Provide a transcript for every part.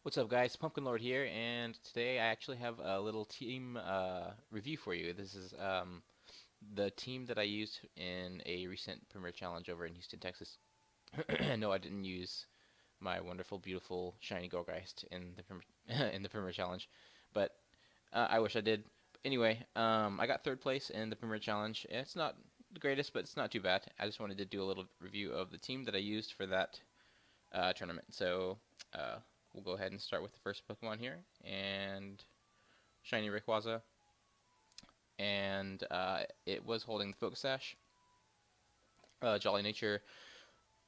What's up, guys? Pumpkinlord here, and today I actually have a little team review for you. This is the team that I used in a recent Premier Challenge over in Houston, Texas. No, I didn't use my wonderful, beautiful, shiny Goldgeist in the in the Premier Challenge, but I wish I did. Anyway, I got third place in the Premier Challenge. It's not the greatest, but it's not too bad. I just wanted to do a little review of the team that I used for that tournament. So uh, we'll go ahead and start with the first Pokemon here, and shiny Rayquaza, and it was holding the Focus Sash. Jolly Nature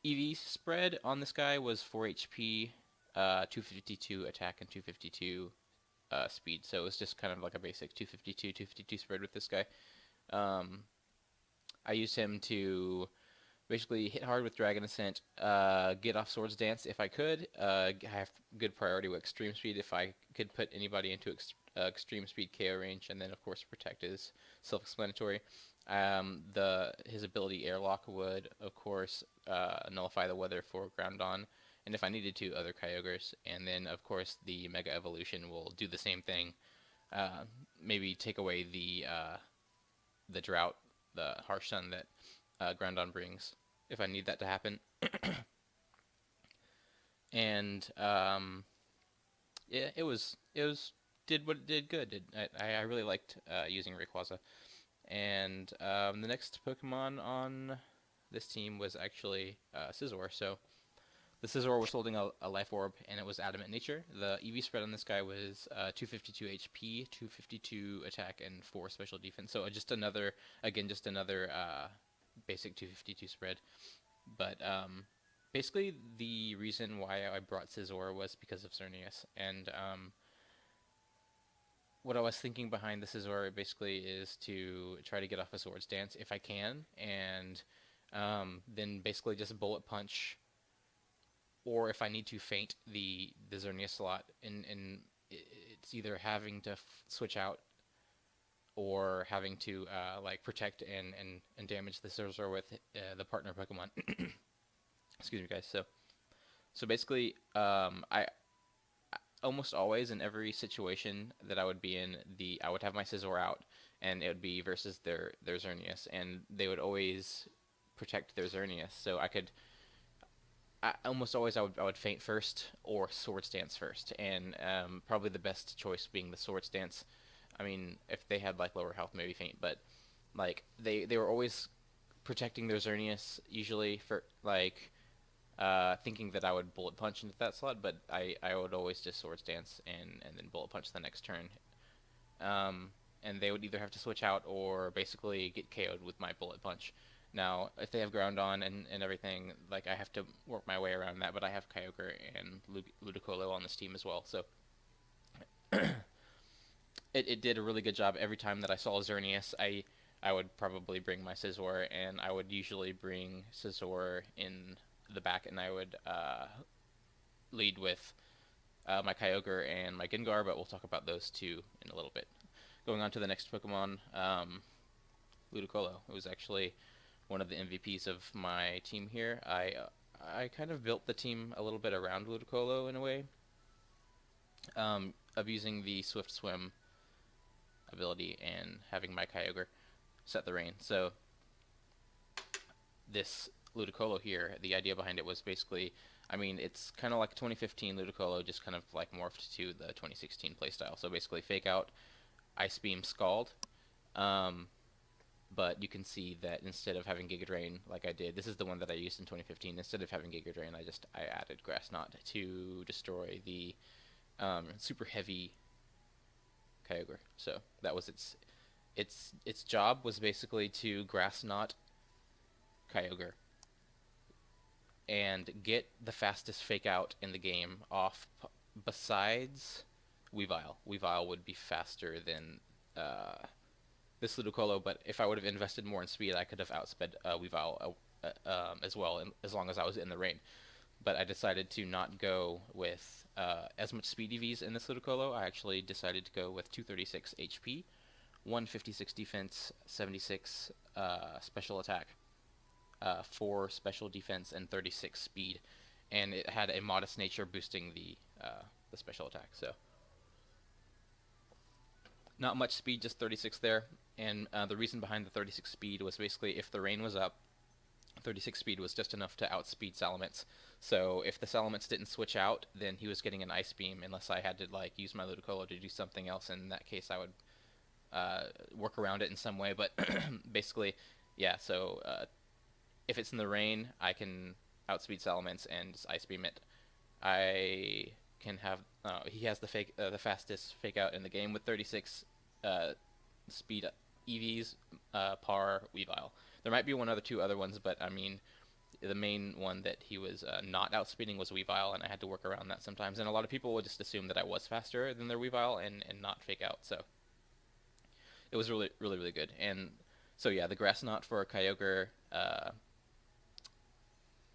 EV spread on this guy was 4 HP, 252 attack, and 252 speed. So it was just kind of like a basic 252 spread with this guy. Um, I used him to basically hit hard with Dragon Ascent, get off Swords Dance if I could. Have good priority with Extreme Speed if I could put anybody into Extreme Speed KO range, and then of course Protect is self-explanatory. His ability Airlock would of course nullify the weather for Groundon, and if I needed to, other Kyogres, and then of course the Mega Evolution will do the same thing. Maybe take away the drought, the harsh sun that Groundon brings, if I need that to happen. And yeah, it was did what it did good. I really liked using Rayquaza. And the next Pokemon on this team was actually Scizor. So the Scizor was holding a Life Orb, and it was Adamant Nature. The EV spread on this guy was 252 HP, 252 attack, and 4 special defense. So just another basic 252 spread. But basically, the reason why I brought Scizor was because of Xerneas. And what I was thinking behind the Scizor basically is to try to get off a Swords Dance if I can, and then basically just Bullet Punch, or if I need to feint the Xerneas slot, and it's either having to switch out or having to like protect and damage the Scizor with the partner Pokemon. Excuse me, guys. So basically, I almost always in every situation that I would be in, I would have my Scizor out, and it would be versus their Xerneas, and they would always protect their Xerneas. So almost always I would feint first or Swords Dance first, and probably the best choice being the Swords Dance. I mean, if they had like lower health, maybe feint, but like they were always protecting their Xerneas usually for like thinking that I would Bullet Punch into that slot, but I would always just Swords Dance and then Bullet Punch the next turn. And they would either have to switch out or basically get KO'd with my Bullet Punch. Now, if they have Groundon and everything, like I have to work my way around that, but I have Kyogre and Ludicolo on this team as well, so it did a really good job. Every time that I saw Xerneas, I would probably bring my Scizor, and I would usually bring Scizor in the back, and I would lead with my Kyogre and my Gengar, but we'll talk about those two in a little bit. Going on to the next Pokemon, Ludicolo. It was actually one of the MVPs of my team here. I kind of built the team a little bit around Ludicolo in a way, of using the Swift Swim ability and having my Kyogre set the rain. So this Ludicolo here, the idea behind it was basically, I mean, it's kind of like 2015 Ludicolo, just kind of like morphed to the 2016 playstyle. So basically, Fake Out, Ice Beam, Scald. But you can see that instead of having Giga Drain like I did, this is the one that I used in 2015. Instead of having Giga Drain, I added Grass Knot to destroy the super heavy Kyogre. So that was its job, was basically to Grass Knot Kyogre and get the fastest Fake Out in the game off, besides Weavile. Weavile would be faster than this Ludicolo, but if I would have invested more in speed, I could have outsped Weavile as well, as long as I was in the rain. But I decided to not go with as much speed EVs in this Ludicolo. I actually decided to go with 236 HP, 156 defense, 76 special attack, 4 special defense, and 36 speed. and it had a modest nature boosting the special attack. So not much speed, just 36 there. And the reason behind the 36 speed was basically if the rain was up, 36 speed was just enough to outspeed Salamence. So if the Salamence didn't switch out, then he was getting an Ice Beam unless I had to like use my Ludicolo to do something else. In that case, I would work around it in some way. But basically, yeah. So if it's in the rain, I can outspeed Salamence and just Ice Beam it. I can have he has the fastest fake out in the game with 36 speed EVs, par Weavile. There might be one other two other ones, but I mean the main one that he was not outspeeding was Weavile, and I had to work around that sometimes. And a lot of people would just assume that I was faster than their Weavile and not fake out. So it was really good. And so yeah, the Grass Knot for Kyogre,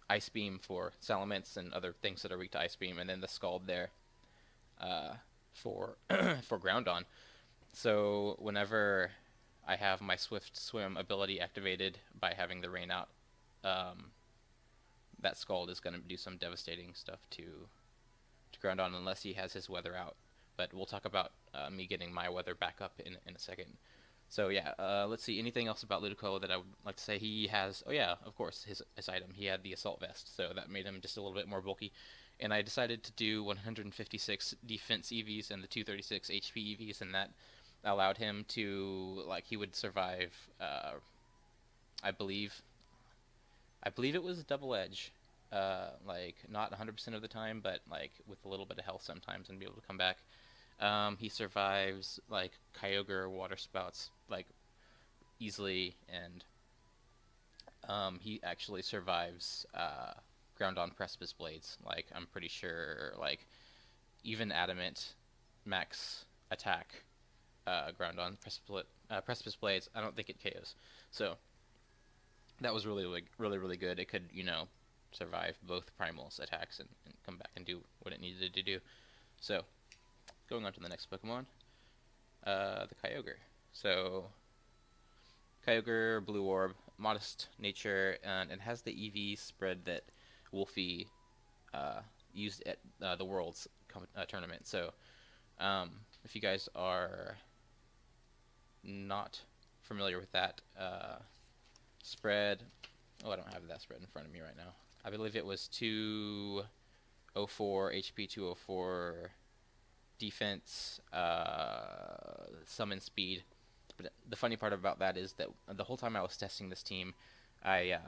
Ice Beam for Salamence and other things that are weak to Ice Beam, and then the Scald there for for Groundon. So whenever I have my Swift Swim ability activated by having the rain out, that Scald is going to do some devastating stuff to Groundon unless he has his weather out. But we'll talk about me getting my weather back up in a second. So yeah, let's see. Anything else about Ludicolo that I would like to say? He has, oh yeah, of course, his item. He had the Assault Vest, so that made him just a little bit more bulky. And I decided to do 156 defense EVs and the 236 HP EVs, and that allowed him to, like, he would survive, I believe it was Double Edge, like, not 100% of the time, but, like, with a little bit of health sometimes and be able to come back. He survives, like, Kyogre Water Spouts, like, easily, and he actually survives Groundon Precipice Blades. Like, I'm pretty sure, like, even Adamant max attack Groundon Precipice Blades, I don't think it KOs. So that was really good. It could, survive both Primal's attacks and come back and do what it needed to do. So going on to the next Pokemon, the Kyogre. So Kyogre, Blue Orb, modest nature, and it has the EV spread that Wolfie used at the Worlds tournament. So if you guys are not familiar with that spread, I don't have that spread in front of me right now. I believe it was 204 HP, 204 defense, summon speed. But the funny part about that is that the whole time I was testing this team, I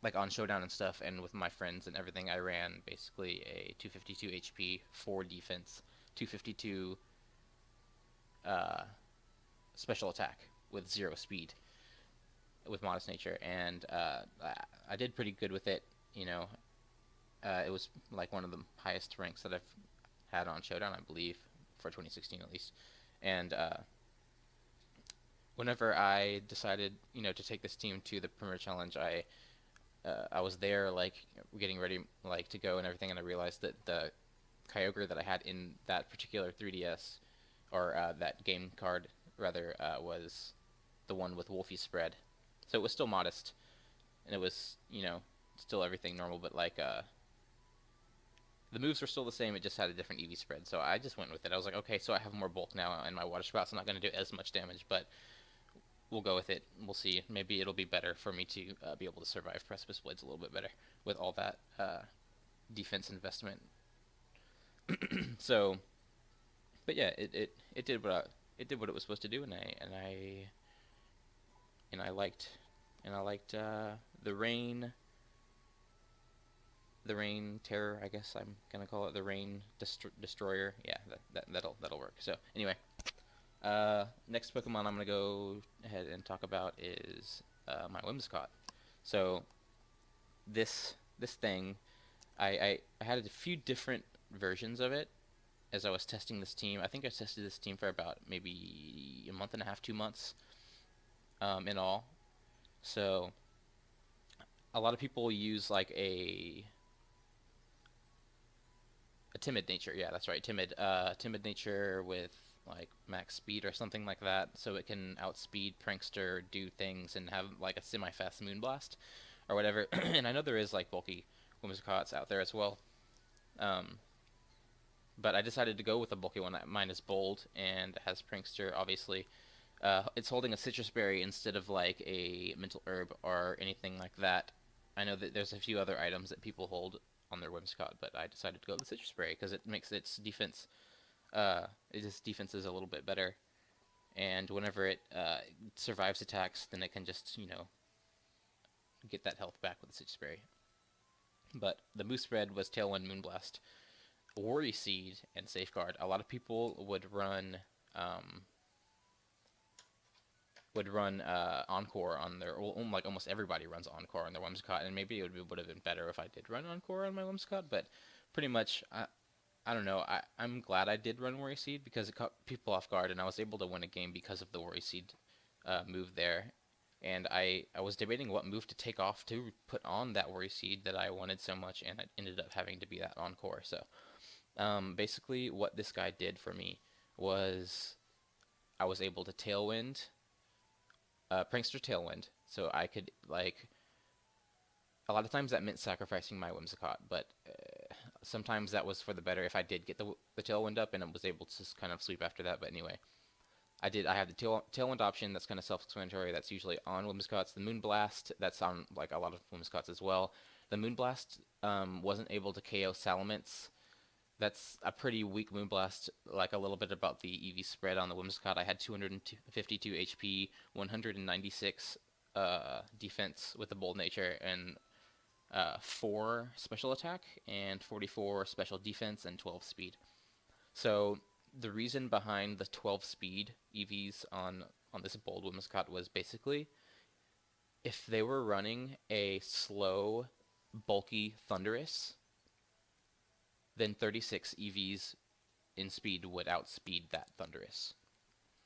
like on Showdown and stuff, and with my friends and everything, I ran basically a 252 HP, 4 defense, 252 special attack with 0 speed with modest nature, and I did pretty good with it. It was like one of the highest ranks that I've had on Showdown, I believe, for 2016 at least. And whenever I decided, to take this team to the Premier Challenge, I was there, like, getting ready, like, to go and everything, and I realized that the Kyogre that I had in that particular 3DS, or that game card, rather, was the one with Wolfie spread. So it was still modest, and it was, still everything normal, but, like, the moves were still the same, it just had a different EV spread, so I just went with it. I was like, okay, so I have more bulk now, and my Water Spout's not going to do as much damage, but we'll go with it. We'll see. Maybe it'll be better for me to be able to survive Precipice Blades a little bit better with all that defense investment. So, but yeah, it did what it was supposed to do, and I liked the rain. The Rain Terror, I guess I'm gonna call it, the Rain Destroyer. Yeah, that'll work. So anyway, next Pokemon I'm gonna go ahead and talk about is my Whimsicott. So this thing, I had a few different versions of it as I was testing this team. I think I tested this team for about maybe a month and a half, 2 months in all. So a lot of people use like a timid nature. Yeah, that's right. Timid nature with like max speed or something like that, so it can outspeed Prankster, do things, and have like a semi-fast Moonblast or whatever. And I know there is like bulky Whimsicots out there as well. Um, but I decided to go with a bulky one. Mine is bold and has Prankster, obviously. It's holding a citrus berry instead of like a mental herb or anything like that. I know that there's a few other items that people hold on their Whimsicott, but I decided to go with the citrus berry because it makes its defense is a little bit better. And whenever it survives attacks, then it can just, get that health back with the citrus berry. But the move spread was Tailwind, Moonblast, Worry Seed, and Safeguard. A lot of people would run Encore on their, like almost everybody runs Encore on their Whimsicott, and maybe it would have been better if I did run Encore on my Whimsicott, but pretty much, I don't know, I'm glad I did run Worry Seed because it caught people off guard, and I was able to win a game because of the Worry Seed move there. And I was debating what move to take off to put on that Worry Seed that I wanted so much, and it ended up having to be that Encore. So basically what this guy did for me was I was able to Tailwind, Prankster Tailwind, so I could, like, a lot of times that meant sacrificing my Whimsicott, but sometimes that was for the better if I did get the Tailwind up and I was able to just kind of sweep after that. But anyway, I have the Tailwind option. That's kind of self-explanatory. That's usually on Whimsicots. The Moonblast, that's on like a lot of Whimsicots as well. The Moonblast wasn't able to KO Salamence. That's a pretty weak Moonblast, like a little bit about the EV spread on the Whimsicott. I had 252 HP, 196 defense with the Bold Nature, and 4 special attack, and 44 special defense, and 12 speed. So the reason behind the 12 speed EVs on this Bold Whimsicott was basically if they were running a slow, bulky Thundurus, then 36 EVs in speed would outspeed that Thundurus.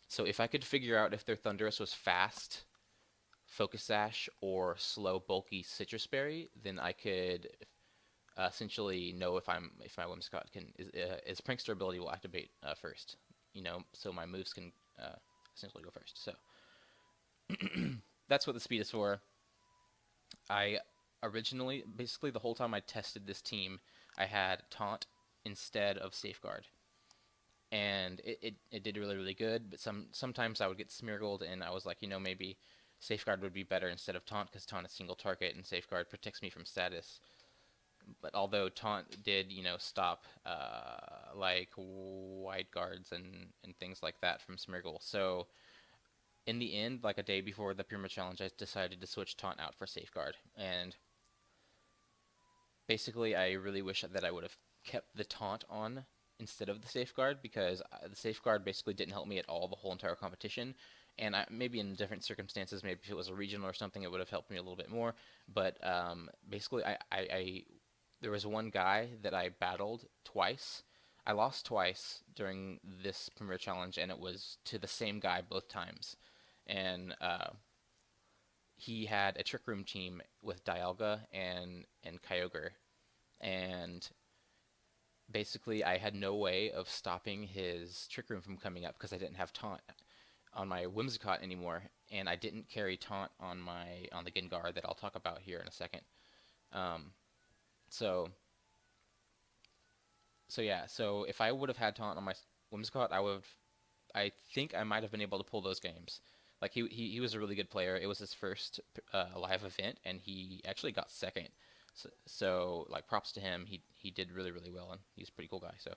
So if I could figure out if their Thundurus was fast, Focus Sash, or slow, bulky Citrus Berry, then I could essentially know if my Whimsicott its Prankster ability will activate first. So my moves can essentially go first. So that's what the speed is for. I originally, basically the whole time I tested this team, I had Taunt instead of Safeguard, and it did really, really good. But sometimes I would get Smeargled, and I was like, maybe Safeguard would be better instead of Taunt, because Taunt is single target and Safeguard protects me from status. But although Taunt did, stop like Wide Guards and things like that from Smeargle, so in the end, like a day before the Pyramid Challenge, I decided to switch Taunt out for Safeguard, and basically I really wish that I would have kept the Taunt on instead of the Safeguard, because the Safeguard basically didn't help me at all the whole entire competition. And maybe in different circumstances, maybe if it was a regional or something, it would have helped me a little bit more. But basically, there was one guy that I battled twice. I lost twice during this Premier Challenge, and it was to the same guy both times. And he had a Trick Room team with Dialga and Kyogre. And basically, I had no way of stopping his Trick Room from coming up because I didn't have Taunt on my Whimsicott anymore, and I didn't carry Taunt on the Gengar that I'll talk about here in a second. So if I would have had Taunt on my Whimsicott, I think I might have been able to pull those games. Like he was a really good player. It was his first live event, and he actually got second. So like props to him. He did really, really well, and he's a pretty cool guy. So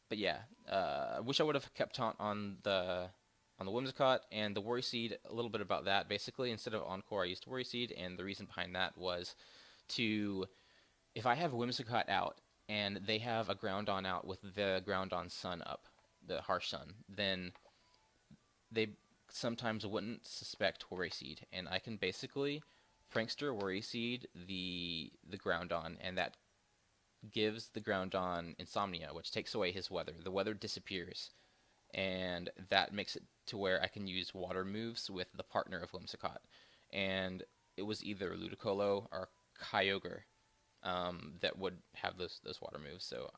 but yeah, I wish I would have kept Taunt on the Whimsicott and the Worry Seed. A little bit about that. Basically, instead of Encore, I used Worry Seed, and the reason behind that was if I have Whimsicott out and they have a Groudon out with the Groudon Sun up, the Harsh Sun, then they sometimes wouldn't suspect Worry Seed, and I can basically Prankster Worry Seed the Groudon, and that gives the Groudon Insomnia, which takes away his weather. The weather disappears, and that makes it to where I can use water moves with the partner of Whimsicott. And it was either Ludicolo or Kyogre that would have those water moves. So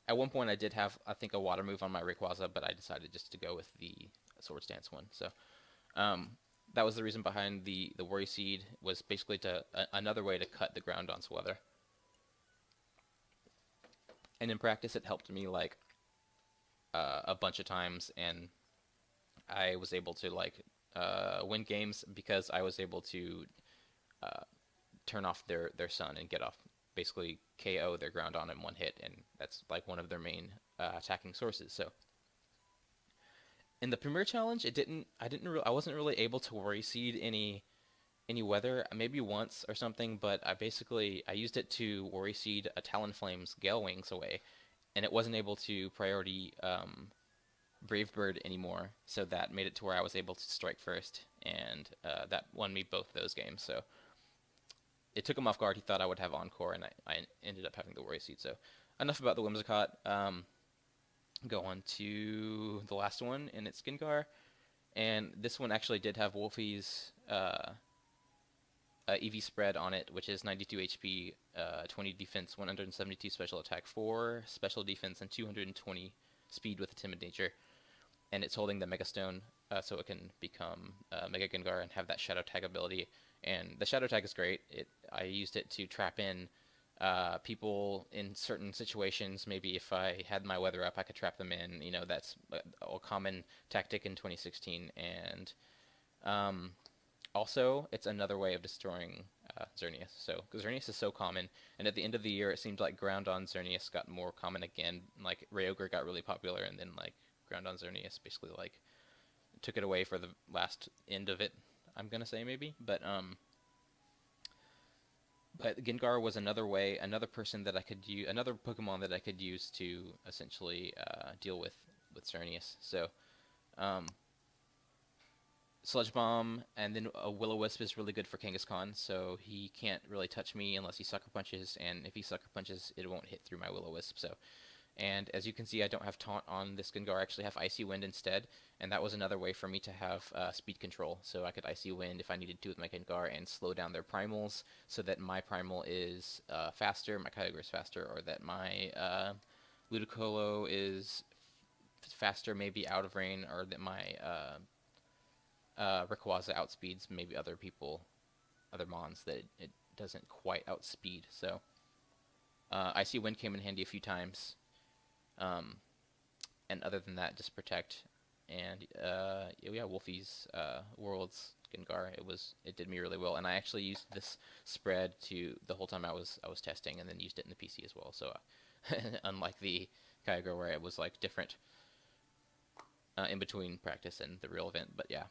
at one point I did have, I think, a water move on my Rayquaza, but I decided just to go with the Swords Dance one. So that was the reason behind the Worry Seed, was basically to another way to cut the Groundon's weather. And in practice, it helped me like a bunch of times, and I was able to like win games because I was able to turn off their sun and get off, basically KO their Groundon in one hit, and that's like one of their main attacking sources. So in the Premier Challenge, I wasn't really able to Worry Seed any weather, maybe once or something, but I used it to Worry Seed a Talonflame's Gale Wings away, and it wasn't able to priority Brave Bird anymore, so that made it to where I was able to strike first, and that won me both those games. So it took him off guard. He thought I would have Encore, and I ended up having the Worry Seed. So enough about the Whimsicott. Go on to the last one, and it's Gengar. And this one actually did have Wolfie's EV spread on it, which is 92 HP, 20 defense, 172 special attack, 4 special defense, and 220 speed with a timid nature. And it's holding the Mega Stone, so it can become Mega Gengar and have that Shadow Tag ability. And the Shadow Tag is great. I used it to trap in people in certain situations. Maybe if I had my weather up, I could trap them in. You know, that's a common tactic in 2016. And also, it's another way of destroying Xerneas. So Xerneas is so common, and at the end of the year, it seemed like Groundon Xerneas got more common again. Like Kyogre got really popular, and then like Groundon Xerneas basically like took it away for the last end of it, I'm gonna say maybe. But Gengar was another person that I could use, another Pokemon that I could use to essentially deal with Xerneas. So Sludge Bomb and then a Will-O-Wisp is really good for Kangaskhan, so he can't really touch me unless he Sucker Punches, and if he Sucker Punches, it won't hit through my Will-O-Wisp. So, and as you can see, I don't have Taunt on this Gengar. I actually have Icy Wind instead, and that was another way for me to have speed control. So I could Icy Wind if I needed to with my Gengar and slow down their primals so that my primal is faster, my Kyogre is faster, or that my Ludicolo is faster, maybe out of rain, or that my Rayquaza outspeeds maybe other mons that it doesn't quite outspeed. So Icy Wind came in handy a few times, and other than that, just protect. And yeah, Wolfie's Worlds Gengar, it did me really well, and I actually used this spread to the whole time I was testing, and then used it in the PC as well. So unlike the Kyogre where it was like different in between practice and the real event, but yeah.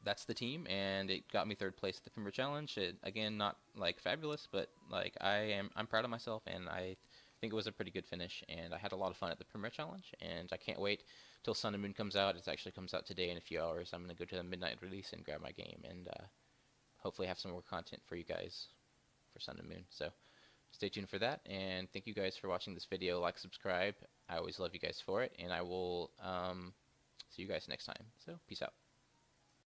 That's the team, and it got me 3rd place at the Premier Challenge. Again, not like fabulous, but like I'm proud of myself, and I think it was a pretty good finish, and I had a lot of fun at the Premier Challenge, and I can't wait till Sun and Moon comes out. It actually comes out today in a few hours. I'm going to go to the midnight release and grab my game, and hopefully have some more content for you guys for Sun and Moon. So stay tuned for that, and thank you guys for watching this video. Like, subscribe. I always love you guys for it, and I will see you guys next time. So peace out.